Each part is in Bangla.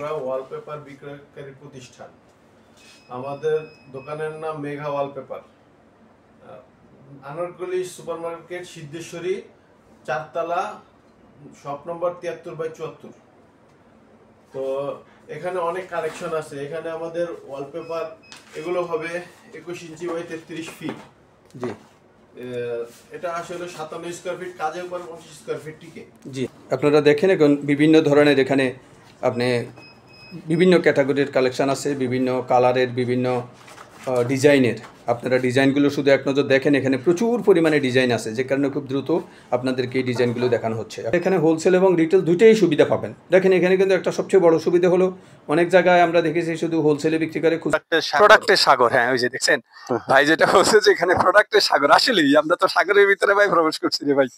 আমরা ওয়ালপেপার বিক্রয়কারী প্রতিষ্ঠান। আমাদের দোকানের নাম মেঘা ওয়ালপেপার, আনারকলি সুপারমার্কেট, সিদ্ধেশ্বরী, 4 তলা, শপ নম্বর 73/74। তো এখানে অনেক কালেকশন আছে। এখানে আমাদের ওয়ালপেপার এগুলো হবে 21 ইঞ্চি বাই 33 ফিট। জি, এটা আসলে 57 স্কয়ার ফিট, কাজের পর 25 স্কয়ার ফিট টিকে। জি, আপনারা দেখেন এখন বিভিন্ন ধরনের এখানে আপনি বিভিন্ন ক্যাটাগরির কালেকশন আছে, বিভিন্ন কালারের, বিভিন্ন ডিজাইনের। আপনারা ডিজাইনগুলো শুধু এক নজর দেখেন, এখানে প্রচুর পরিমাণে ডিজাইন আছে, যে কারণে খুব দ্রুত আপনাদেরকে এই ডিজাইনগুলো দেখানো হচ্ছে। এখানে হোলসেল এবং রিটেল দুইটাই সুবিধা পাবেন। দেখেন এখানে কিন্তু একটা সবচেয়ে বড় সুবিধা হলো, অনেক জায়গায় আমরা দেখেছি শুধু হোলসেলে বিক্রি করে, প্রোডাক্টের সাগর। হ্যাঁ, ওই যে দেখছেন ভাই যেটা বলছে যে এখানে প্রোডাক্টের সাগর। আসলেই আমরা তো সাগরের ভিতরে ভাই প্রবেশ করছি রে ভাই,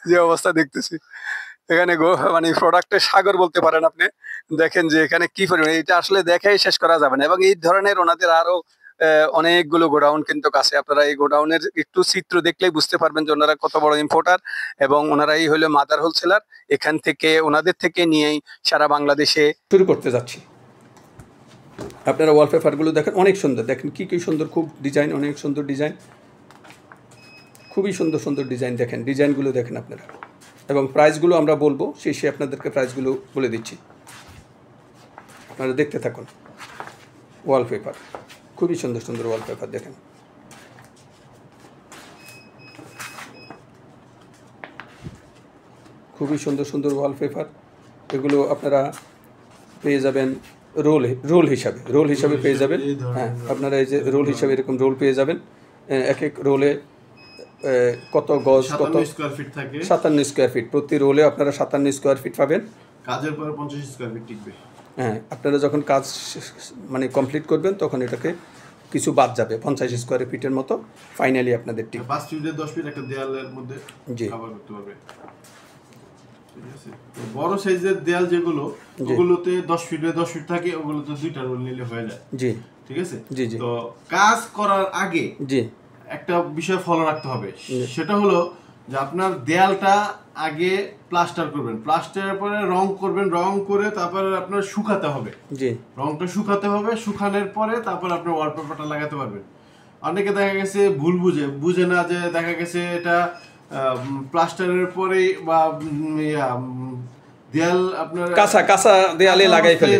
যে অবস্থা দেখতেছি এখানে মানে প্রোডাক্টের সাগর বলতে পারেন আপনি। দেখেন যে এখানে কি পরিমাণ, এটা আসলে দেখাই শেষ করা যাবে না। এবং এই ধরনের ওনাদের আরো অনেকগুলো গোডাউন কিন্তু আছে। আপনারা এই গোডাউনের একটু চিত্র দেখলেই বুঝতে পারবেন যে ওনারা কত বড় ইম্পোর্টার, এবং ওনারাই হলো মাদার হোলসেলার। এখান থেকে ওনাদের থেকে নিয়েই সারা বাংলাদেশে শুরু করতে যাচ্ছি। আপনারা ওয়ালপেপারগুলো দেখেন, অনেক সুন্দর। দেখেন কি কি সুন্দর, খুব ডিজাইন, অনেক সুন্দর ডিজাইন, খুবই সুন্দর সুন্দর ডিজাইন। দেখেন ডিজাইনগুলো দেখেন আপনারা, এবং প্রাইসগুলো আমরা বলবো, শেষে আপনাদেরকে প্রাইসগুলো বলে দিচ্ছি, আপনারা দেখতে থাকুন। ওয়ালপেপার, খুবই সুন্দর সুন্দর ওয়ালপেপার দেখেন। খুবই সুন্দর সুন্দর ওয়ালপেপার। এগুলো আপনারা পেয়ে যাবেন রোল হিসাবে পেয়ে যাবেন। হ্যাঁ, আপনারা এই যে রোল হিসাবে এরকম রোল পেয়ে যাবেন। এক এক রোলে কত গজ, কত 57 স্কয়ার ফিট থাকে। 57 স্কয়ার ফিট, প্রতি রোলে আপনারা 57 স্কয়ার ফিট পাবেন। কাজের পরে 25 স্কয়ার ফিট টিকবে। হ্যাঁ, আপনারা যখন কাজ মানে কমপ্লিট করবেন তখন এটাকে কিছু বাদ যাবে, 50 স্কয়ার ফিটের মতো ফাইনালি আপনাদের ঠিক 5 ফিটে 10 ফিট একটা দেয়ালের মধ্যে জি কভার করতে পারবে। ঠিক আছে, তো বড় সাইজের দেয়াল যেগুলো, ওগুলোতে 10 ফিটে 10 ফিট থাকে, ওগুলোতে দুইটা রোল নিলে হয়ে যায়। জি, ঠিক আছে। জি জি, তো কাজ করার আগে জি একটা বিষয় ফলো রাখতে হবে, সেটা হলো যে আপনার দেয়ালটা আগে প্লাস্টার করবেন, প্লাস্টারের পরে রং করবেন, রং করে তারপরে আপনার শুকাতে হবে। জি, রংটা শুকাতে হবে, শুকানোর পরে তারপর আপনি ওয়ালপেপারটা লাগাতে পারবেন। অনেকে দেখা গেছে ভুল বুঝে না, যে দেখা গেছে এটা প্লাস্টারের পরে বা দেয়াল আপনার কাঁচা দেয়ালে লাগাই ফেলে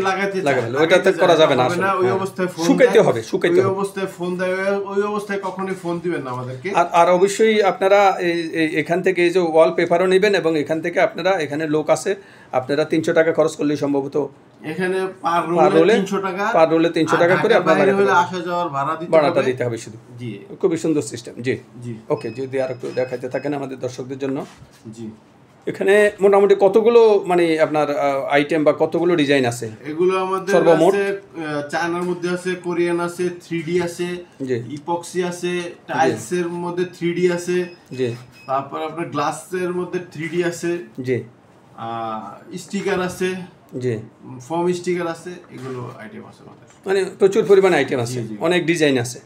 ওইটাতে করা যাবে না। ওই অবস্থায় ফোন শুকাইতে হবে, ওই অবস্থায় ফোন দেয়, ওই অবস্থায় কখনোই ফোন দিবেন না আমাদেরকে। আর অবশ্যই আপনারা এখান থেকে এই যে ওয়ালপেপারও নেবেন, এবং এখান থেকে আপনারা, এখানে লোক আছে, আপনারা 300 টাকা খরচ করলেই সম্ভবত এখানে পার রোলে 300 টাকা করে আপনারা আসা যাওয়ার ভাড়াটা দিতে হবে শুধু। জি, খুবই সুন্দর সিস্টেম। জি জি, ওকে, যদি আর একটু দেখাতে থাকেন আমাদের দর্শকদের জন্য। জি, এখানে মোটামুটি কতগুলো মানে আপনার আইটেম বা কতগুলো ডিজাইন আছে? এগুলো আমাদের সর্বমোট আছে, চায়নার মধ্যে আছে, কোরিয়ান আছে, 3D আছে, ইপক্সি আছে, টাইলস এর মধ্যে 3D আছে, জি, তারপর আপনার গ্লাসের মধ্যে 3D আছে, জি, স্টিকার আছে, জি, ফোম স্টিকার আছে, এগুলো আইটেম আছে আমাদের। মানে প্রচুর পরিমাণে আইটেম আছে, অনেক ডিজাইন আছে।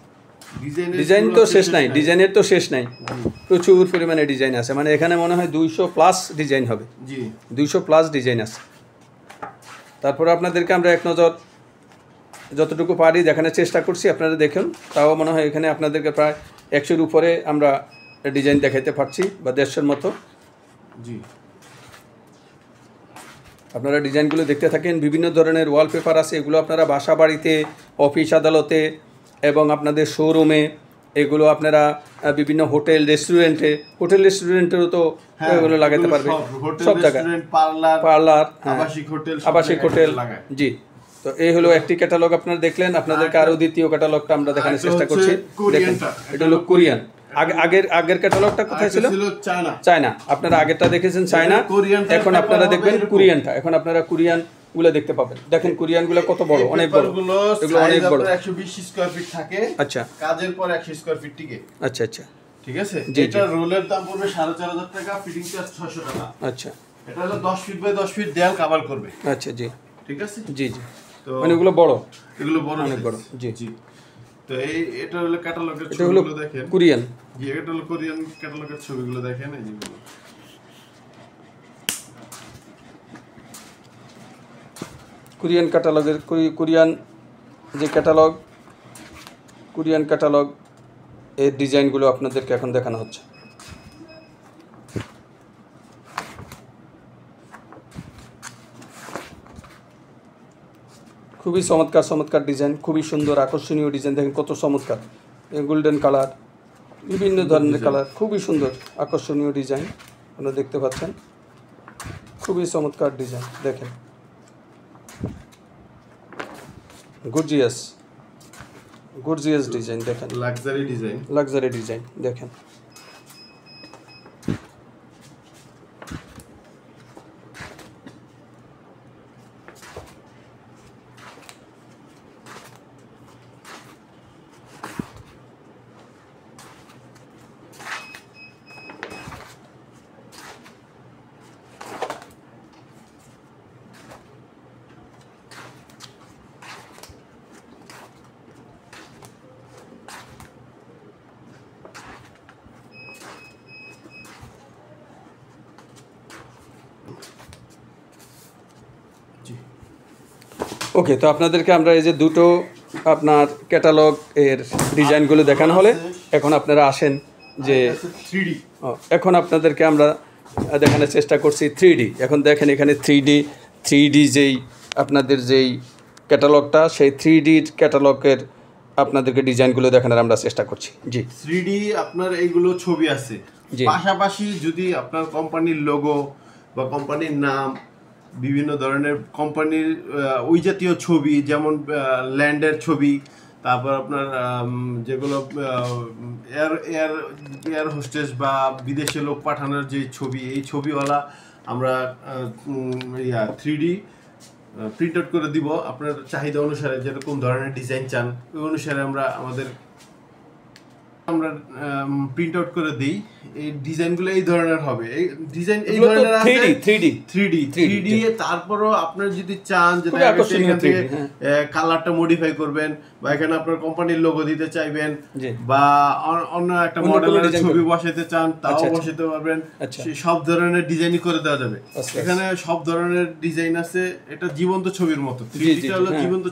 ডিজাইন তো শেষ নাই, ডিজাইনের তো শেষ নাই, প্রচুর পরিমাণে ডিজাইন আছে। মানে এখানে মনে হয় 200+ ডিজাইন হবে। জি, 200+ ডিজাইন আছে। তারপরে আপনাদেরকে আমরা এক নজর যতটুকু পারি দেখানোর চেষ্টা করছি, আপনারা দেখুন। তাও মনে হয় এখানে আপনাদেরকে প্রায় 100-র উপরে আমরা ডিজাইন দেখাইতে পারছি, বা 150-র মতো। জি, আপনারা ডিজাইনগুলো দেখতে থাকেন। বিভিন্ন ধরনের ওয়ালপেপার আছে, এগুলো আপনারা বাসা বাড়িতে, অফিস আদালতে, এবং আপনাদের শোরুমে, এগুলো আপনারা বিভিন্ন হোটেল রেস্টুরেন্টেরও তো এগুলো লাগাতে পারবে, সব জায়গায়, পার্লার, আবাসিক হোটেল। জি, তো এই হলো একটি ক্যাটালগ আপনারা দেখলেন। আপনাদেরকে আরও দ্বিতীয় ক্যাটালগটা আমরা দেখানোর চেষ্টা করছি। দেখেন, এটা হলো কোরিয়ান। আগের ক্যাটালগটা কোথায় ছিল? চায়না। আপনারা আগেরটা দেখেছেন চায়না, এখন আপনারা দেখবেন কোরিয়ানটা। এখন আপনারা কোরিয়ান গুলো দেখতে পাবেন। দেখেন কোরিয়ান গুলো কত বড়, অনেক বড়, এগুলো অনেক বড়। 120 স্কয়ার ফিট থাকে। আচ্ছা, কাজের পর 100 স্কয়ার ফিট টিকে। আচ্ছা আচ্ছা, ঠিক আছে। এটা রোলের দাম পড়বে 4500 টাকা, ফিটিং চার্জ 600 টাকা। আচ্ছা, এটা হলো 10 ফিট বাই 10 ফিট দেয়াল কভার করবে। আচ্ছা, জি, ঠিক আছে। জি জি, তো মানে এগুলো বড়, অনেক বড়। জি জি, তো এটা হলো ক্যাটালগের ছবিগুলো দেখেন। কোরিয়ান, জি, এটা হলো কোরিয়ান ক্যাটালগের ছবিগুলো দেখেন, এই যেগুলো। কোরিয়ান ক্যাটালগের কোরিয়ান যে কোরিয়ান ক্যাটালগ এর ডিজাইনগুলো আপনাদেরকে এখন দেখানো হচ্ছে। খুবই চমৎকার ডিজাইন, খুবই সুন্দর আকর্ষণীয় ডিজাইন। দেখেন কত চমৎকার, গোল্ডেন কালার, বিভিন্ন ধরনের কালার, খুবই সুন্দর আকর্ষণীয় ডিজাইন আপনারা দেখতে পাচ্ছেন। খুবই চমৎকার ডিজাইন, দেখেন গর্জিয়াস ডিজাইন, দেখেন লাক্সারি ডিজাইন দেখেন। ওকে, তো আপনাদেরকে আমরা এই যে দুটো আপনার ক্যাটালগ এর ডিজাইনগুলো দেখানো হলে এখন আপনারা আসেন যে 3D। এখন আপনাদেরকে আমরা দেখানোর চেষ্টা করছি 3D। এখন দেখেন এখানে 3D যেই আপনাদের যেই ক্যাটালগটা, সেই 3D ক্যাটালগের আপনাদেরকে ডিজাইনগুলো দেখানোর আমরা চেষ্টা করছি। জি, 3D আপনার এইগুলো ছবি আছে, পাশাপাশি যদি আপনার কোম্পানির লোগো বা কোম্পানির নাম, বিভিন্ন ধরনের কোম্পানির ওই জাতীয় ছবি, যেমন ল্যান্ডের ছবি, তারপর আপনার যেগুলো এয়ার হোস্টেস বা বিদেশে লোক পাঠানোর যে ছবি, এই ছবিওয়ালা আমরা 3D প্রিন্ট আউট করে দিব আপনার চাহিদা অনুসারে, যেরকম ধরনের ডিজাইন চান ওই অনুসারে আমরা প্রিন্ট আউট করে দিই। এই ডিজাইনগুলো এই ধরনের হবে, এই ডিজাইন এই ধরনের আছে 3D। তারপরও আপনার যদি চান যে এখান থেকে কালারটা মডিফাই করবেন বা এখানে আপনার কোম্পানির লোগো দিতে চাইবেন বা অন্য একটা মডেলের ছবি বসাতে চান, তাও বসাতে পারবেন। সব ধরনের ডিজাইনই করে দেওয়া যাবে। এখানে সব ধরনের ডিজাইন আছে। এটা জীবন্ত ছবির মতো, 3Dটা হলো জীবন্ত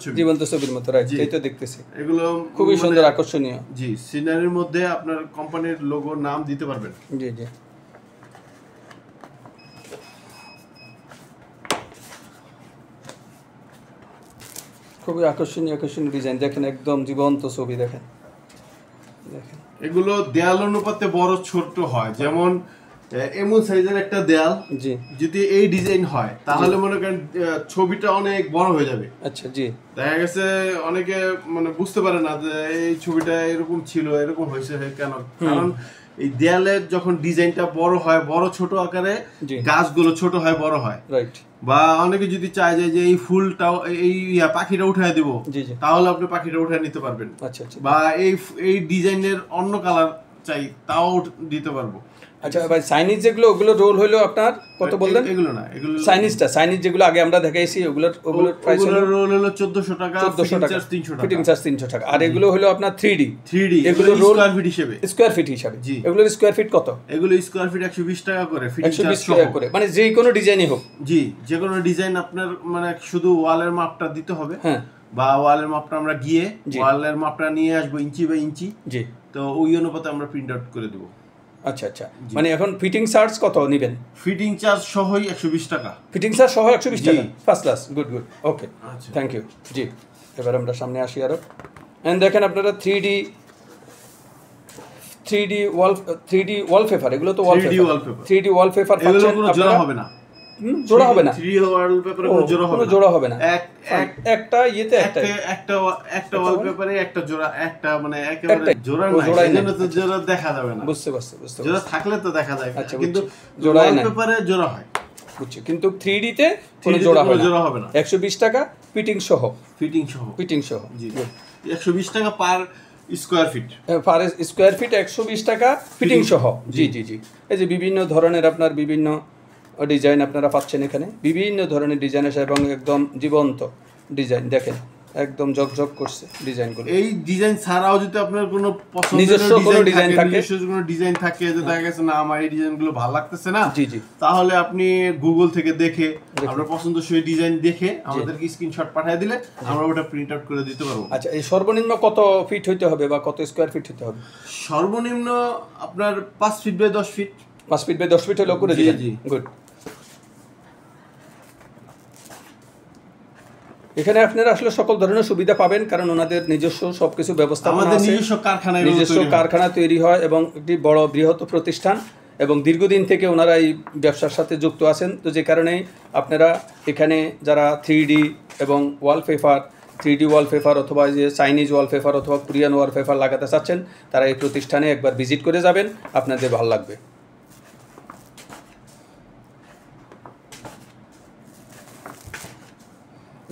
ছবির মতো, রাইট? এই তো দেখতেছি, এগুলো খুবই সুন্দর আকর্ষণীয়। জি, সিনারির মধ্যে আপনার কোম্পানির লোগো নাম দিতে পারবেন। জি, খুবই আকর্ষণীয় ডিজাইন। দেখেন একদম জীবন্ত ছবি, দেখেন। এগুলো দেয়াল অনুপাতে বড় ছোট হয়, যেমন এমন সাইজের একটা দেয়াল যদি এই ডিজাইন হয় তাহলে মনে করেন ছবিটা অনেক বড় হয়ে যাবে। আচ্ছা, জি। দেখা গেছে অনেকে মানে বুঝতে পারে না যে এই ছবিটা এরকম ছিল, এরকম হয়েছে কেন, কারণ এই দেয়ালের যখন ডিজাইনটা বড় হয়, বড় ছোট আকারে গাছগুলো ছোট হয় বড় হয়, রাইট? বা অনেকে যদি চায় যে এই ফুলটাও এই পাখিটা উঠায় দিব, তাহলে আপনি পাখিটা উঠায় নিতে পারবেন। আচ্ছা, বা এই ডিজাইনের অন্য কালার চাই, তাও দিতে পারবো। আচ্ছা ভাই, চাইনিজ যেগুলো ওগুলো রোল হলো আপনার কত বললেন? এগুলো না, এগুলো চাইনিজ যেগুলো আগে আমরা দেখাইছি ওগুলোর প্রাইস হলো রোল হলো 1400 টাকা, ফিটিং চার্জ 300 টাকা। আর এগুলো হলো আপনার 3D এগুলো স্কয়ার ফিট হিসেবে। জি, এগুলোর স্কয়ার ফিট কত? এগুলো স্কয়ার ফিট 120 টাকা করে, ফিটিং চার্জ 120 টাকা করে, মানে যে কোনো ডিজাইনই হোক। জি, যে কোনো ডিজাইন আপনার মানে শুধু ওয়ালের মাপটা দিতে হবে। হ্যাঁ, বা ওয়ালের মাপটা আমরা গিয়ে ওয়ালের মাপটা নিয়ে আসবো ইঞ্চি বাই ইঞ্চি। জি, তো ওই অনুপাতে আমরা প্রিন্ট আউট করে দেব। আচ্ছা, মানে এখন ফিটিং চার্জ কত নেবেন? ফিটিং চার্জ সহই 120 টাকা। ফিটিং চার্জ সহ 120 টাকা, first class. Good, okay, thank you. জি, এবার আমরা সামনে আসি আরো। এন্ড দেখেন আপনারা 3D ওয়ালপেপার, এগুলো তো ওয়ালপেপার। 3D ওয়ালপেপার পাচ্ছেন আপনারা। জোড়া হবে না, 3D ওয়ালপেপারে কোনো জোড়া হবে না। একটা ইয়েতে একটা ওয়ালপেপারে একটা জোড়া, একটা মানে একেবারে জোড়া নাই, এজন্য তো জোড়া দেখা যাবে না। বুঝতে পারছি। জোড়া থাকলে তো দেখা যায়, কিন্তু ওয়ালপেপারে জোড়া হয়। বুঝছি, কিন্তু 3D তে কোনো জোড়া হবে না। 120 টাকা ফিটিং সহ। জি, 120 টাকা পার স্কয়ার ফিট। 120 টাকা ফিটিং সহ। জি। এই যে বিভিন্ন ধরনের আপনার বিভিন্ন ডিজাইন আপনারা পাচ্ছেন এখানে, বিভিন্ন ধরনের ডিজাইন আছে এবং একদম জীবন্ত ডিজাইন। দেখেন একদম ঝকঝক করছে ডিজাইনগুলো। এই ডিজাইন ছাড়াও যদি আপনার কোনো পছন্দের নিজস্ব কোনো ডিজাইন থাকে, নিজস্ব কোনো ডিজাইন থাকে যে দেখা গেছে না আমার এই ডিজাইনগুলো ভালো লাগতেছে না, জি জি, তাহলে আপনি গুগল থেকে দেখে আপনার পছন্দসই ডিজাইন দেখে আমাদেরকে স্ক্রিনশট পাঠিয়ে দিলে আমরা ওটা প্রিন্ট আউট করে দিতে পারবো। আচ্ছা, এই সর্বনিম্ন কত ফিট হইতে হবে বা কত স্কোয়ার ফিট হইতে হবে? সর্বনিম্ন আপনার 5 feet by 10 feet. 5 feet by 10 feet হলেও করে জি, দিবেন। জি। গুড। এখানে আপনারা আসলে সকল ধরনের সুবিধা পাবেন, কারণ ওনাদের নিজস্ব সবকিছু ব্যবস্থাপনা আমাদের আছে, নিজস্ব কারখানায় নিজস্ব কারখানা তৈরি হয় এবং একটি বড় বৃহৎ প্রতিষ্ঠান এবং দীর্ঘদিন থেকে ওনারা এই ব্যবসার সাথে যুক্ত আছেন। তো যে কারণেই আপনারা এখানে যারা 3D এবং ওয়ালপেপার, 3D ওয়ালপেপার অথবা যে চাইনিজ ওয়ালপেপার অথবা কোরিয়ান ওয়ালপেপার লাগাতে চাচ্ছেন, তারা এই প্রতিষ্ঠানে একবার ভিজিট করে যাবেন, আপনাদের ভালো লাগবে।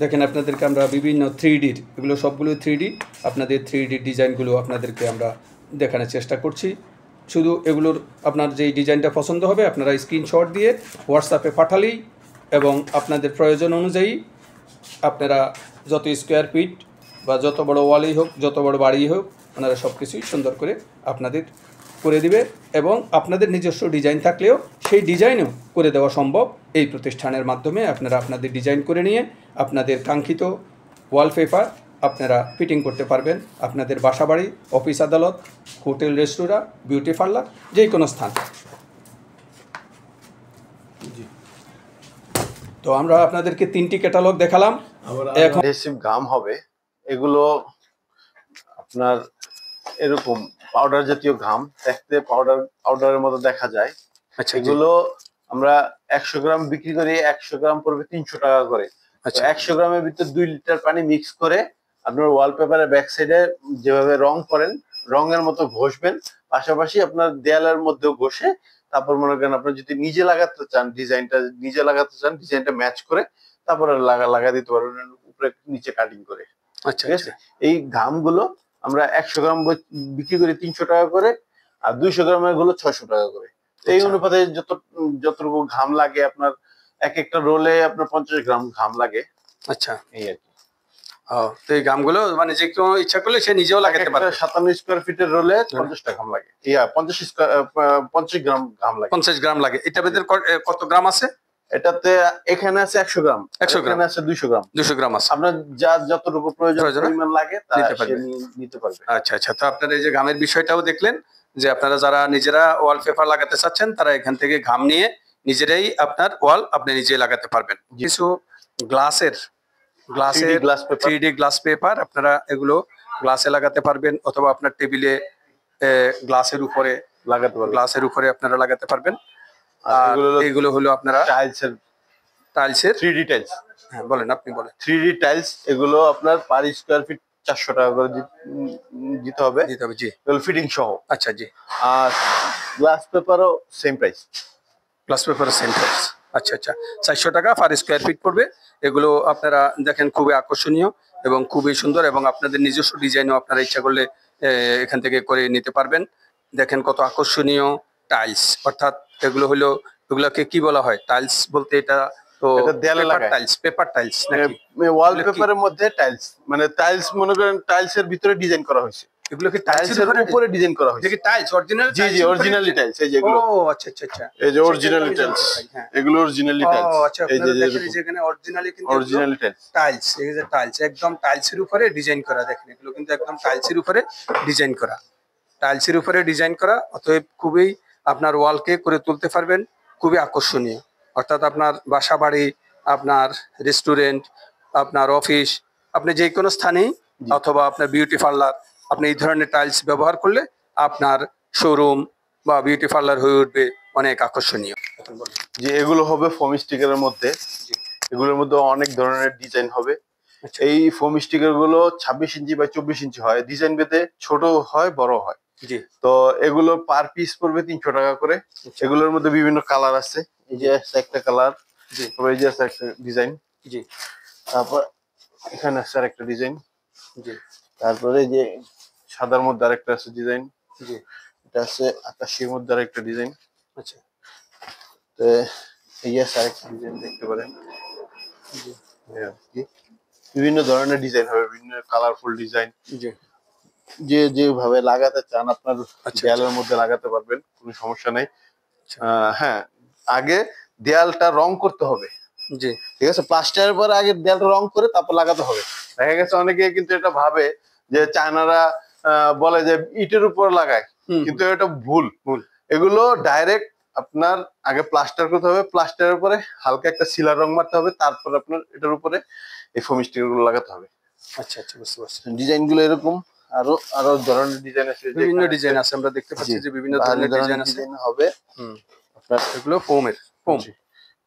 দেখেন আপনাদেরকে আমরা বিভিন্ন 3Dর, এগুলো সবগুলো 3D, আপনাদের 3D ডিজাইনগুলো আপনাদেরকে আমরা দেখানোর চেষ্টা করছি। শুধু এগুলোর আপনার যেই ডিজাইনটা পছন্দ হবে আপনারা স্ক্রিনশট দিয়ে হোয়াটসঅ্যাপে পাঠালেই এবং আপনাদের প্রয়োজন অনুযায়ী আপনারা যত স্কোয়ার ফিট বা যত বড় ওয়ালই হোক, যত বড় বাড়িই হোক, ওনারা সব কিছুই সুন্দর করে আপনাদের করে দিবে এবং আপনাদের নিজস্ব ডিজাইন থাকলেও সেই ডিজাইনও করে দেওয়া সম্ভব এই প্রতিষ্ঠানের মাধ্যমে। আপনারা আপনাদের ডিজাইন করে নিয়ে আপনাদের কাঙ্ক্ষিত ওয়ালপেপার আপনারা ফিটিং করতে পারবেন আপনাদের বাসাবাড়ি, অফিস আদালত, হোটেল, রেস্তোরাঁ, বিউটি পার্লার, যে কোনো স্থান। তো আমরা আপনাদেরকে 3টি ক্যাটালগ দেখালাম। এখন অ্যাডহেসিভ গাম হবে, এগুলো আপনার এরকম পাউডার জাতীয় ঘাম, দেখতে পাউডারের মতো দেখা যায়। আচ্ছা, এগুলো আমরা 100 গ্রাম বিক্রি করি, 100 গ্রাম পড়বে 300 টাকা করে। আচ্ছা, 100 গ্রামের ভিতরে 2 লিটার পানি মিক্স করে আপনার ওয়ালপেপারের ব্যাক সাইডে যেভাবে রং করেন রঙের মতো ঘষবেন, পাশাপাশি আপনার দেয়ালের মধ্যেও ঘষে তারপর মনে করেন আপনার যদি নিজে লাগাতে চান, ডিজাইনটা ম্যাচ করে তারপরে লাগা দিতে পারবেন উপরে নিচে কাটিং করে। আচ্ছা, ঠিক আছে, এই ঘামগুলো আমরা 100 গ্রাম বিক্রি করি 300 টাকা করে, আর 200 গ্রামের গুলো 600 টাকা করে। এই অনুপাতে যতটুকু ঘাম লাগে আপনার এক একটা রোলে আপনার 50 গ্রাম ঘাম লাগে। আচ্ছা, এই আর কি। তো এই গামগুলো মানে যে কেউ ইচ্ছা করলে সে নিজেও লাগাতে পারবে। 57 স্কয়ার ফিটের রোলে 50 টাকা ঘাম লাগে, 50 গ্রাম ঘাম লাগে। 50 গ্রাম লাগে। এটা ভেতর কত গ্রাম আছে? এটাতে এখানে আছে 100 গ্রাম, 100 গ্রাম, এখানে আছে 200 গ্রাম। 200 গ্রাম আছে। আপনার যতটুকু প্রয়োজন পরিমাণ লাগে তা নিতে পারবে। আচ্ছা আচ্ছা, তো আপনারা এই যে ঘামের বিষয়টাও দেখলেন যে আপনারা যারা নিজেরা ওয়ালপেপার লাগাতে চাচ্ছেন তারা এখান থেকে ঘাম নিয়ে নিজেরাই আপনার ওয়াল আপনি নিজেই লাগাতে পারবেন। কিছু গ্লাসের 3D গ্লাস পেপার আপনারা এগুলো গ্লাসে লাগাতে পারবেন অথবা আপনার টেবিলে গ্লাসের উপরে আপনারা লাগাতে পারবেন। আর এগুলো হলো আপনারা টাইলসের 3D টাইলস। হ্যাঁ বলেন, আপনি বলেন। 3D টাইলস এগুলো আপনার পার স্কয়ার ফিট 400 টাকা করে দিতে হবে। জি, এগুলো ফিটিং সহ। আচ্ছা জি। আর গ্লাস পেপারও same price. Glass paper same price. আচ্ছা আচ্ছা, 400 টাকা পার স্কয়ার ফিট পড়বে। এগুলো আপনারা দেখেন খুবই আকর্ষণীয় এবং খুবই সুন্দর এবং আপনাদের নিজস্ব ডিজাইনও আপনারা ইচ্ছা করলে এখান থেকে করে নিতে পারবেন। দেখেন কত আকর্ষণীয় টাইলস, অর্থাৎ এগুলোকে কি বলা হয়? টাইলস বলতে এটা তো পেপার টাইলস নাকি ওয়ালপেপারের মধ্যে টাইলস, মানে টাইলস মনে করেন টাইলসের ভিতরে ডিজাইন করা হয়েছে। এগুলো কি টাইলসের উপরে ডিজাইন করা হয়েছে? দেখি টাইলস অরিজিনাল? জি জি, অরিজিনালি টাইলস। এই যে এগুলো, ও আচ্ছা আচ্ছা আচ্ছা, এই যে অরিজিনালি টাইলস, এগুলো অরিজিনালি টাইলস। ও আচ্ছা, এই যে এখানে অরিজিনালি কিন্তু অরিজিনালি টাইলস, এই যে টাইলস একদম টাইলসের উপরে ডিজাইন করা। দেখেন এগুলো কিন্তু একদম টাইলসের উপরে ডিজাইন করা, টাইলসের উপরে ডিজাইন করা। অতএব খুবই আপনার ওয়ালকে করে তুলতে পারবেন খুবই আকর্ষণীয়। অর্থাৎ আপনার বাসা বাড়ি, আপনার রেস্টুরেন্ট, আপনার অফিস, আপনি যে কোনো স্থানেই অথবা আপনার বিউটি পার্লার, আপনি এই ধরনের টাইলস ব্যবহার করলে আপনার শোরুম বা বিউটি পার্লার হয়ে উঠবে অনেক আকর্ষণীয়। যে এগুলো হবে ফোম স্টিকারের মধ্যে, এগুলোর মধ্যে অনেক ধরনের ডিজাইন হবে। এই ফোম স্টিকার গুলো 26 ইঞ্চি বা 24 ইঞ্চি হয়, ডিজাইন ভেদে ছোট হয় বড় হয়। জি, তো এগুলো পার পিস পড়বে 300 টাকা করে। এগুলোর মধ্যে বিভিন্ন কালার আছে, এই যে একটা কালার, জি, এই যে একটা ডিজাইন, জি, তারপর এখানে আছে আরেকটা ডিজাইন, জি, তারপরে যে সাদার মধ্যে আরেকটা আছে ডিজাইন, জি, এটা আছে আকাশির মধ্যে আরেকটা ডিজাইন। আচ্ছা, তো এই আছে আরেকটা ডিজাইন দেখতে পারেন, জি, বিভিন্ন ধরনের ডিজাইন হবে, বিভিন্ন কালারফুল ডিজাইন, জি যে যেভাবে লাগাতে চান আপনার আচ্ছা দেয়ালের মধ্যে লাগাতে পারবেন, কোনো সমস্যা নেই। হ্যাঁ, আগে দেয়ালটা রং করতে হবে, জি ঠিক আছে, প্লাস্টারের পরে আগে দেয়ালটা রং করে তারপর লাগাতে হবে। দেখা গেছে অনেকে কিন্তু এটা ভাবে যে চায়নারা বলে যে ইটের উপর লাগায়, কিন্তু এটা ভুল। এগুলো ডাইরেক্ট আপনার আগে প্লাস্টার করতে হবে, প্লাস্টারের পরে হালকা একটা সিলার রং মারতে হবে, তারপর আপনার এটার উপরে এই ফোম স্টিকার গুলো লাগাতে হবে। আচ্ছা আচ্ছা, বুঝতে পারছি। ডিজাইন গুলো এরকম, আরো আরো ধরনের ডিজাইন আছে, বিভিন্ন ডিজাইন আছে, আমরা দেখতে পাচ্ছি যে বিভিন্ন ধরনের ডিজাইন আছে হবে। আপনার এগুলো ফোমের,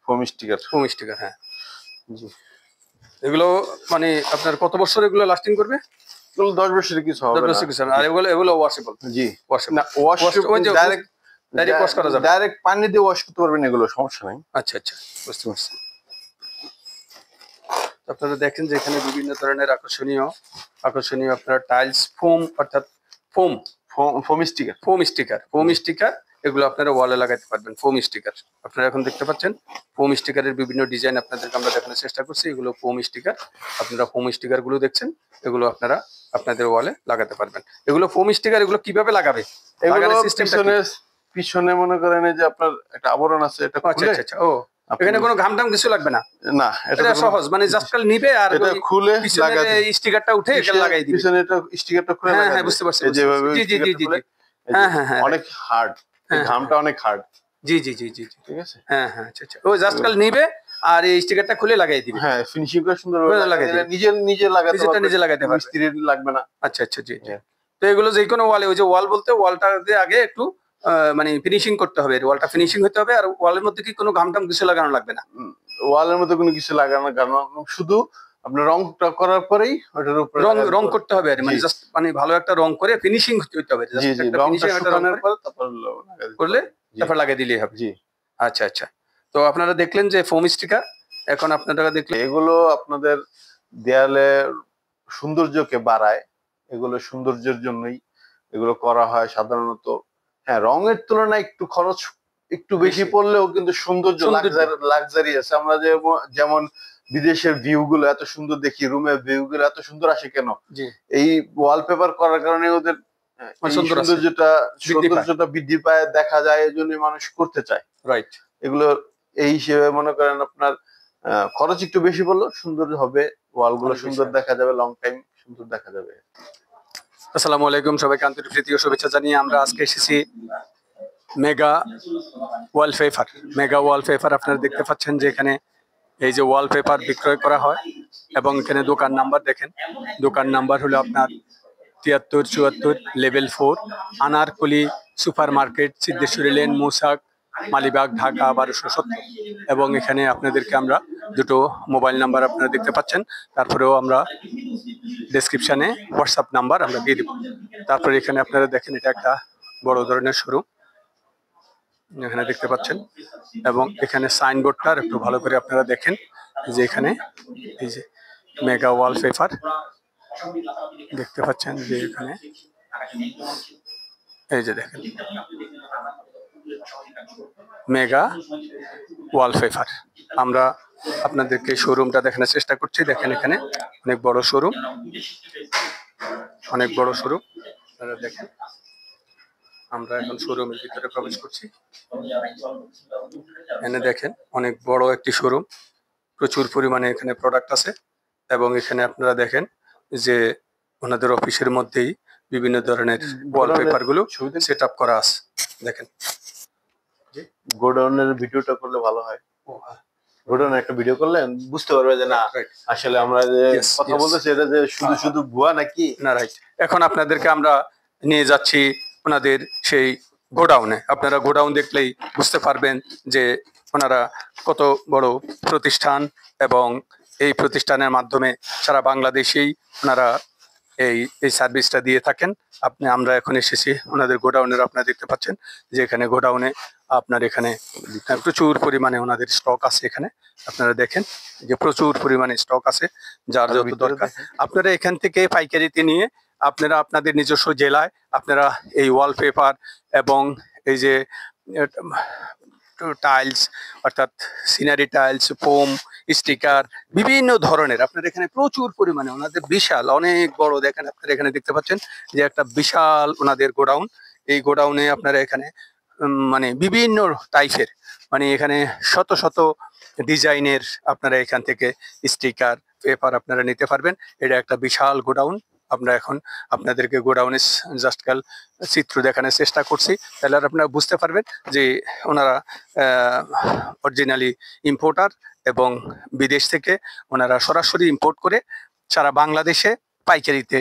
ফোম স্টিকার, হ্যাঁ। জি, এগুলো মানে আপনার কত বছর এগুলো লাস্টিং করবে? এগুলো 10 বছরের কিছু হবে 10 বছর কিছু না। আর এগুলো ওয়াশেবল? জি, না ওয়াশ ডাইরেক্ট ওয়াশ করা যাবে, ডাইরেক্ট পানি দিয়ে ওয়াশ করতে পারবেন, এগুলো সমস্যা নাই। আচ্ছা আচ্ছা, বুঝতে পারছি। আপনারা দেখেন যে এখানে বিভিন্ন ধরনের আকর্ষণীয় আপনার টাইলস ফোম, অর্থাৎ ফোম স্টিকার এগুলো আপনারা ওয়ালে লাগাতে পারবেন। ফোম স্টিকার আপনারা এখন দেখতে পাচ্ছেন, ফোম স্টিকারের বিভিন্ন ডিজাইন আপনাদেরকে আমরা দেখানোর চেষ্টা করছি। এগুলো ফোম স্টিকার, আপনারা ফোম স্টিকার গুলো দেখছেন, এগুলো আপনারা আপনাদের ওয়ালে লাগাতে পারবেন। এগুলো ফোম স্টিকার, এগুলো কিভাবে লাগাবে? লাগানোর সিস্টেমটা পিছনে মনে করেন যে আপনার একটা আবরণ আছে, এটা আচ্ছা আচ্ছা আচ্ছা, ও এখানে কোনো ঘাম টাম কিছু লাগবে না? না, এটা সহজ, মানে জাস্ট কাল নিবে আর এটা খুলে লাগাতে, স্টিকারটা উঠে এখানে লাগাই দিবে। পিছনে এটা স্টিকারটা খুলে লাগাতে। হ্যাঁ বুঝতে পারছি, যেভাবে জি জি জি জি, হ্যাঁ হ্যাঁ হ্যাঁ, অনেক হার্ড, ঘামটা অনেক হার্ড। জি জি জি জি, ঠিক আছে, হ্যাঁ হ্যাঁ, আচ্ছা আচ্ছা, ও জাস্ট কাল নিবে আর এই স্টিকারটা খুলে লাগাই দিবে। হ্যাঁ, ফিনিশিং করে সুন্দর লাগাই দিবে, নিজে লাগাতে পারবে, নিজে লাগাতে পারবে, মিস্ত্রির লাগবে না। আচ্ছা আচ্ছা, জি জি। তো এগুলো যে কোনো ওয়ালে, ওই যে ওয়াল বলতে ওয়ালটা আগে একটু মানে ফিনিশিং করতে হবে, ওয়ালটা ফিনিশিং হতে হবে। আর ওয়ালের মধ্যে কি কোনো ঘাম টাম কিছু লাগানো লাগবে না? ওয়ালের মধ্যে কোনো কিছু লাগানো, শুধু আপনার রংটা করার পরেই ওটার উপরে রং করতে হবে, আর মানে জাস্ট মানে ভালো একটা রং করে ফিনিশিং হতে হবে। জি জি, রংটা শুকানোর পর তারপর করলে তারপর লাগিয়ে দিলেই হবে। জি, আচ্ছা আচ্ছা। তো আপনারা দেখলেন যে ফোম স্টিকার, এখন আপনারা দেখলেন এগুলো আপনাদের দেয়ালে সৌন্দর্যকে বাড়ায়, এগুলো সৌন্দর্যের জন্যই এগুলো করা হয় সাধারণত। হ্যাঁ, রঙের তুলনায় একটু খরচ একটু বেশি পড়লেও কিন্তু সৌন্দর্য, লাক্সারি আছে। আমরা যেমন বিদেশের ভিউ গুলো এত সুন্দর দেখি, রুমের ভিউ গুলো এত সুন্দর আসে কেন? এই ওয়ালপেপার করার কারণে ওদের সৌন্দর্যটা বৃদ্ধি পায়, দেখা যায়, এই জন্য মানুষ করতে চায়। রাইট, এগুলো এই হিসেবে মনে করেন আপনার খরচ একটু বেশি পড়লেও সুন্দর হবে, ওয়ালগুলো সুন্দর দেখা যাবে, লং টাইম সুন্দর দেখা যাবে। আসসালামু আলাইকুম, সবাইকে আন্তরিক প্রীতি ও শুভেচ্ছা জানিয়ে আমরা আজকে এসেছি মেগা ওয়ালপেপার। আপনারা দেখতে পাচ্ছেন যে এখানে এই যে ওয়ালপেপার বিক্রয় করা হয়, এবং এখানে দোকান নাম্বার দেখেন, দোকান নাম্বার হলো আপনার 7374 level 4, Anarkali super market, Siddheswari lane, Mouchak, Malibagh, Dhaka 1270। এবং এখানে আপনাদেরকে আমরা দুটো মোবাইল নাম্বার আপনারা দেখতে পাচ্ছেন, তারপরেও আমরা ডেসক্রিপশনে হোয়াটসঅ্যাপ নাম্বার আমরা দিয়ে দেব। তারপরে এখানে আপনারা দেখেন, এটা একটা বড় ধরনের শোরুম এখানে দেখতে পাচ্ছেন, এবং এখানে সাইনবোর্ডটা একটু ভালো করে আপনারা দেখেন যে এখানে এই যে মেগা ওয়ালপেপার দেখতে পাচ্ছেন, যে এখানে এই যে দেখেন মেগা ওয়ালপেপার। আমরা আপনাদেরকে শোরুমটা দেখানোর চেষ্টা করছি। দেখেন এখানে অনেক বড় শোরুম, আপনারা দেখেন। আমরা এখন শোরুমের ভিতরে প্রবেশ করছি। এখানে দেখেন অনেক বড় একটি শোরুম, প্রচুর পরিমাণে এখানে প্রোডাক্ট আছে, এবং এখানে আপনারা দেখেন যে ওনাদের অফিসের মধ্যেই বিভিন্ন ধরনের ওয়ালপেপার গুলো সেট আপ করা আছে। দেখেন গোডাউনের ভিডিওটা করলে ভালো হয়, গোডাউনের একটা ভিডিও করলে বুঝতে পারবে যে না আসলে আমরা যে কথা বলতেছি এটা যে শুধু ভুয়া নাকি না। রাইট, এখন আপনাদেরকে আমরা নিয়ে যাচ্ছি ওনাদের সেই গোডাউনে। আপনারা গোডাউন দেখলেই বুঝতে পারবেন যে ওনারা কত বড় প্রতিষ্ঠান, এবং এই প্রতিষ্ঠানের মাধ্যমে সারা বাংলাদেশেই ওনারা এই সার্ভিসটা দিয়ে থাকেন। আমরা এখন এসেছি ওনাদের গোডাউনের, আপনারা দেখতে পাচ্ছেন যে এখানে গোডাউনে আপনার এখানে প্রচুর পরিমাণে ওনাদের স্টক আছে। এখানে আপনারা দেখেন যে প্রচুর পরিমাণে স্টক আছে, যার যত দরকার আপনারা এখান থেকে পাইকারিতে নিয়ে আপনারা আপনাদের নিজস্ব জেলায় আপনারা এই ওয়ালপেপার এবং এই যে টাইলস, অর্থাৎ সিনারি টাইলস, ফোম, স্টিকার, বিভিন্ন ধরনের আপনার এখানে প্রচুর পরিমাণে ওনাদের বিশাল অনেক বড়, দেখেন আপনারা এখানে দেখতে পাচ্ছেন যে একটা বিশাল ওনাদের গোডাউন। এই গোডাউনে আপনারা এখানে মানে বিভিন্ন টাইপের, মানে এখানে শত শত ডিজাইনের আপনারা এখান থেকে স্টিকার, পেপার আপনারা নিতে পারবেন। এটা একটা বিশাল গোডাউন। আমরা এখন আপনাদেরকে গোডাউনের জাস্ট কাল চিত্র দেখানোর চেষ্টা করছি, তাহলে আর আপনারা বুঝতে পারবেন যে ওনারা অরিজিনালি ইম্পোর্টার এবং বিদেশ থেকে ওনারা সরাসরি ইম্পোর্ট করে সারা বাংলাদেশে পাইকারিতে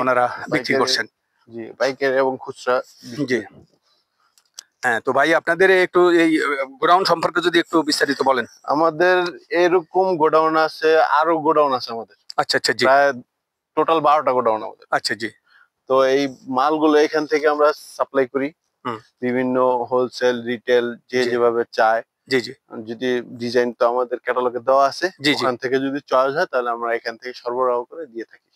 ওনারা বিক্রি করছেন। জি, পাইকারি এবং খুচরা। জি হ্যাঁ, তো ভাই আপনাদের একটু এই গোডাউন সম্পর্কে যদি একটু বিস্তারিত বলেন। আমাদের এরকম গোডাউন আছে, আরো গোডাউন আছে আমাদের। আচ্ছা আচ্ছা, জি, প্রায় টোটাল 12টা গোডাউন আমাদের। আচ্ছা জি। তো এই মালগুলো এখান থেকে আমরা সাপ্লাই করি বিভিন্ন হোলসেল, রিটেল, যে যেভাবে চায়। জি জি। যদি ডিজাইন তো আমাদের ক্যাটালগে দেওয়া আছে, ওখান থেকে যদি চয়েস হয় তাহলে আমরা এখান থেকে সরবরাহ করে দিয়ে থাকি।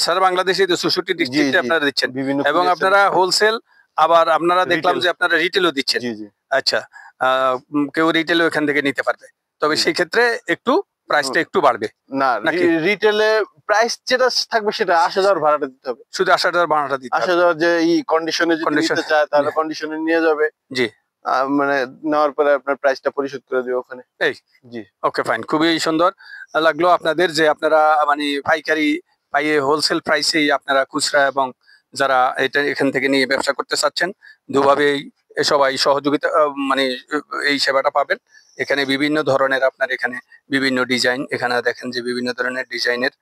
সারা বাংলাদেশে তো 64 ডিস্ট্রিক্টে আপনারা দিচ্ছেন বিভিন্ন, এবং আপনারা হোলসেল, আবার আপনারা দেখলাম যে আপনারা রিটেলও দিচ্ছেন। জি জি। আচ্ছা, কেউ রিটেলও এখান থেকে নিতে পারবে, তবে সেই ক্ষেত্রে একটু প্রাইসটা একটু বাড়বে। না, রিটেলে প্রাইস যেটা থাকবে সেটা 80,000 ভাড়াটা দিতে হবে। শুধু 80,000 ভাড়াটা দিতে হবে। 80,000 যে এই কন্ডিশনে যদি নিতে চায় তাহলে কন্ডিশনে নিয়ে যাবে। জি, মানে নেওয়ার পরে আপনার প্রাইসটা পরিশোধ করে দিবে ওখানে। এই জি, ওকে ফাইন। খুবই সুন্দর লাগলো আপনাদের যে আপনারা মানে পাইকারি পাইয়ে হোলসেল প্রাইসেই আপনারা খুচরা এবং যারা এটা এখান থেকে নিয়ে ব্যবসা করতে চাচ্ছেন দুভাবেই সবাই সহযোগিতা মানে এই সেবাটা পাবেন। এখানে বিভিন্ন ধরনের আপনার এখানে বিভিন্ন ডিজাইন, এখানে দেখেন যে বিভিন্ন ধরনের ডিজাইনের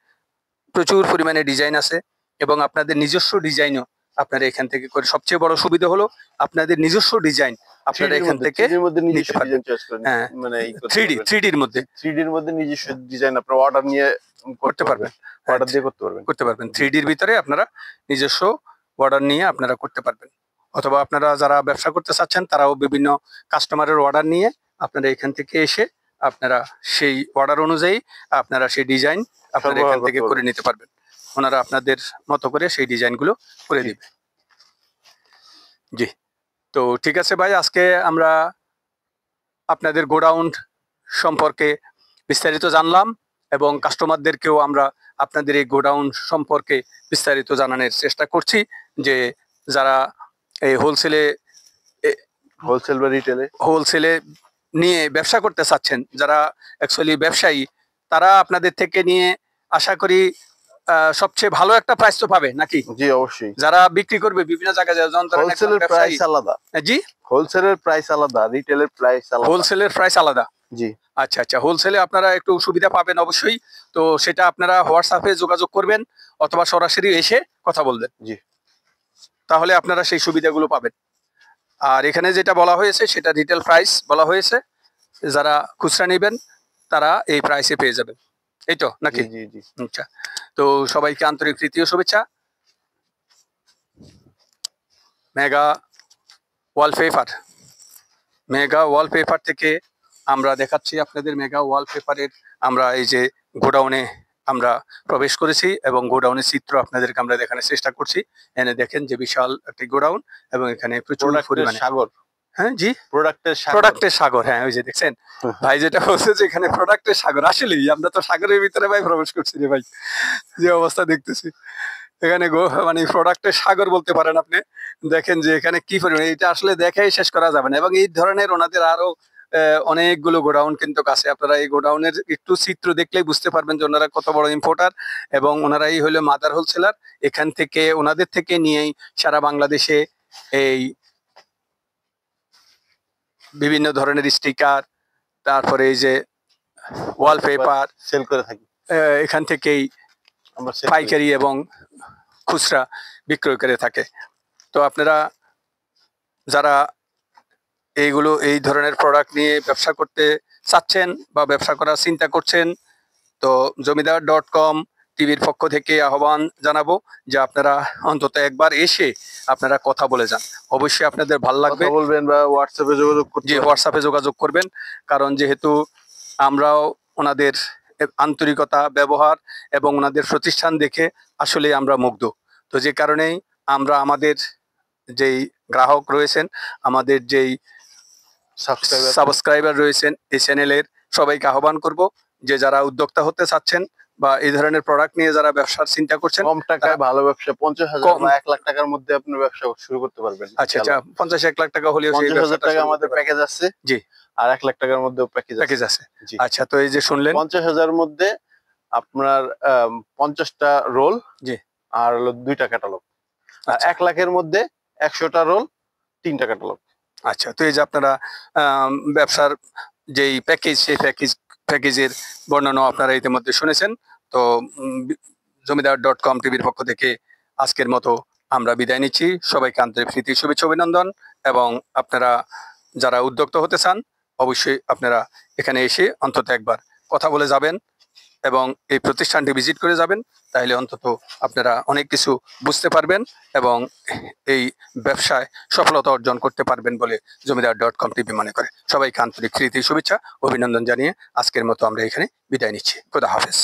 প্রচুর পরিমাণে ডিজাইন আছে এবং আপনাদের নিজস্ব ডিজাইনও আপনারা এখান থেকে করে। সবচেয়ে বড় সুবিধা হলো আপনাদের নিজস্ব ডিজাইন আপনারা এখান থেকে নিতে পারবেন। হ্যাঁ, মানে 3D এর মধ্যে, 3D এর মধ্যে নিজস্ব ডিজাইন আপনারা অর্ডার নিয়ে করতে পারবেন, অর্ডার দিয়ে করতে পারবেন। 3D এর ভিতরে আপনারা নিজস্ব অর্ডার নিয়ে আপনারা করতে পারবেন, অথবা আপনারা যারা ব্যবসা করতে চাচ্ছেন তারাও বিভিন্ন কাস্টমারের অর্ডার নিয়ে আপনারা এখান থেকে এসে আপনারা সেই অর্ডার অনুযায়ী আপনারা সেই ডিজাইন আপনারা এখান থেকে করে নিতে পারবেন। ওনারা আপনাদের মতো করে সেই ডিজাইনগুলো করে দিবে। জি, তো ঠিক আছে ভাই, আজকে আমরা আপনাদের গোডাউন সম্পর্কে বিস্তারিত জানলাম এবং কাস্টমারদেরকেও আমরা আপনাদের এই গোডাউন সম্পর্কে বিস্তারিত জানানোর চেষ্টা করছি যে যারা এই হোলসেল বা হোলসেলে নিয়ে ব্যবসা করতে চাচ্ছেন, যারা অ্যাকচুয়ালি ব্যবসায়ী, তারা আপনাদের থেকে নিয়ে আশা করি সবচেয়ে ভালো একটা প্রাইস তো পাবে নাকি? জি অবশ্যই। যারা বিক্রি করবে বিভিন্ন জায়গায়, যেমন হোলসেলের প্রাইস আলাদা। জি, হোলসেলের প্রাইস আলাদা, রিটেলের প্রাইস আলাদা। হোলসেলের প্রাইস আলাদা। জি, আচ্ছা আচ্ছা। হোলসেলে আপনারা একটু সুবিধা পাবেন অবশ্যই, তো সেটা আপনারা হোয়াটসঅ্যাপে যোগাযোগ করবেন অথবা সরাসরি এসে কথা বলবেন। জি, তাহলে আপনারা সেই সুবিধাগুলো পাবেন। আর এখানে যেটা বলা হয়েছে সেটা রিটেল প্রাইস বলা হয়েছে, যারা খুচরা নেবেন তারা এই প্রাইসে পেয়ে যাবেন, এই তো নাকি? জি জি। আচ্ছা, তো সবাইকে আন্তরিক প্রীতি ও শুভেচ্ছা। মেগা ওয়ালপেপার থেকে আমরা দেখাচ্ছি আপনাদের মেগা ওয়ালপেপারের আমরা এই যে গোডাউনে আমরা প্রবেশ করেছি এবং গোডাউনের চিত্র আপনাদেরকে আমরা দেখানোর চেষ্টা করছি। এনে দেখেন যে বিশাল একটি গোডাউন এবং এখানে প্রচুর পরিমাণে সাগর। হ্যাঁ জি, প্রোডাক্টের সাগর। হ্যাঁ, ওই যে দেখছেন ভাই যেটা বলছে যে এখানে প্রোডাক্টের সাগর, আসলেই আমরা তো সাগরের ভিতরে ভাই প্রবেশ করছি রে ভাই, যে অবস্থা দেখতেছি এখানে মানে প্রোডাক্টের সাগর বলতে পারেন আপনি। দেখেন যে এখানে কি পরিমাণ, এটা আসলে দেখাই শেষ করা যাবে না। এবং এই ধরনের ওনাদের আরো অনেকগুলো গোডাউন কিন্তু আছে। আপনারা এই গোডাউনের একটু চিত্র দেখলেই বুঝতে পারবেন যে ওনারা কত বড় ইম্পোর্টার এবং ওনারাই হলো মাদার হোলসেলার। এখান থেকে ওনাদের থেকে নিয়েই সারা বাংলাদেশে এই বিভিন্ন ধরনের স্টিকার, তারপরে এই যে ওয়ালপেপার সেল করে থাকি। এখান থেকেই পাইকারি এবং খুচরা বিক্রয় করে থাকে। তো আপনারা যারা এই ধরনের প্রোডাক্ট নিয়ে ব্যবসা করতে চাচ্ছেন বা ব্যবসা করার চিন্তা করছেন, তো জমিদার.com টিভির পক্ষ থেকে আহ্বান জানাবো যে আপনারা অন্তত একবার এসে আপনারা কথা বলে যান। অবশ্যই আপনাদের ভালো লাগবে। বলবেন বা হোয়াটসঅ্যাপে যোগাযোগ করবেন, কারণ যেহেতু আমরাও ওনাদের আন্তরিকতা, ব্যবহার এবং ওনাদের প্রতিষ্ঠান দেখে আসলে আমরা মুগ্ধ। তো যে কারণেই আমরা আমাদের যেই গ্রাহক রয়েছেন, আমাদের যেই সাবস্ক্রাইবার রয়েছেন এই চ্যানেলের, সবাইকে আহ্বান করব যে যারা উদ্যোক্তা হতে চাচ্ছেন বা এই ধরনের প্রোডাক্ট নিয়ে যারা ব্যবসার চিন্তা করছেন, কম টাকায় ভালো ব্যবসা, 50,000 বা 1 লাখ টাকার মধ্যে আপনি ব্যবসা শুরু করতে পারবেন। আচ্ছা আচ্ছা, 50-1 লাখ টাকা হলেও সেই 50,000 টাকা আমাদের প্যাকেজ আছে, জি, আর 1 লাখ টাকার মধ্যেও প্যাকেজ আছে। জি। আচ্ছা, তো এই যে শুনলেন 50,000 এর মধ্যে আপনার 50টা রোল, জি, আর হলো 2টা ক্যাটালগ। আর আচ্ছা। 1 লাখের মধ্যে 100টা রোল, 3টা ক্যাটালগ। আচ্ছা, তো এই যে আপনারা ব্যবসার যেই প্যাকেজ, সেই প্যাকেজের বর্ণনা আপনারা ইতিমধ্যে শুনেছেন। তো জমিদার.com টিভির পক্ষ থেকে আজকের মতো আমরা বিদায় নিচ্ছি। সবাইকে আন্তরিক প্রীতি, শুভেচ্ছা, অভিনন্দন। এবং আপনারা যারা উদ্যোক্তা হতে চান, অবশ্যই আপনারা এখানে এসে অন্তত একবার কথা বলে যাবেন এবং এই প্রতিষ্ঠানটি ভিজিট করে যাবেন। তাহলে অন্তত আপনারা অনেক কিছু বুঝতে পারবেন এবং এই ব্যবসায় সফলতা অর্জন করতে পারবেন বলে জমিদার.com টিভি মনে করে। সবাইকে আন্তরিক প্রীতি, শুভেচ্ছা, অভিনন্দন জানিয়ে আজকের মতো আমরা এখানে বিদায় নিচ্ছি। খোদা হাফেজ।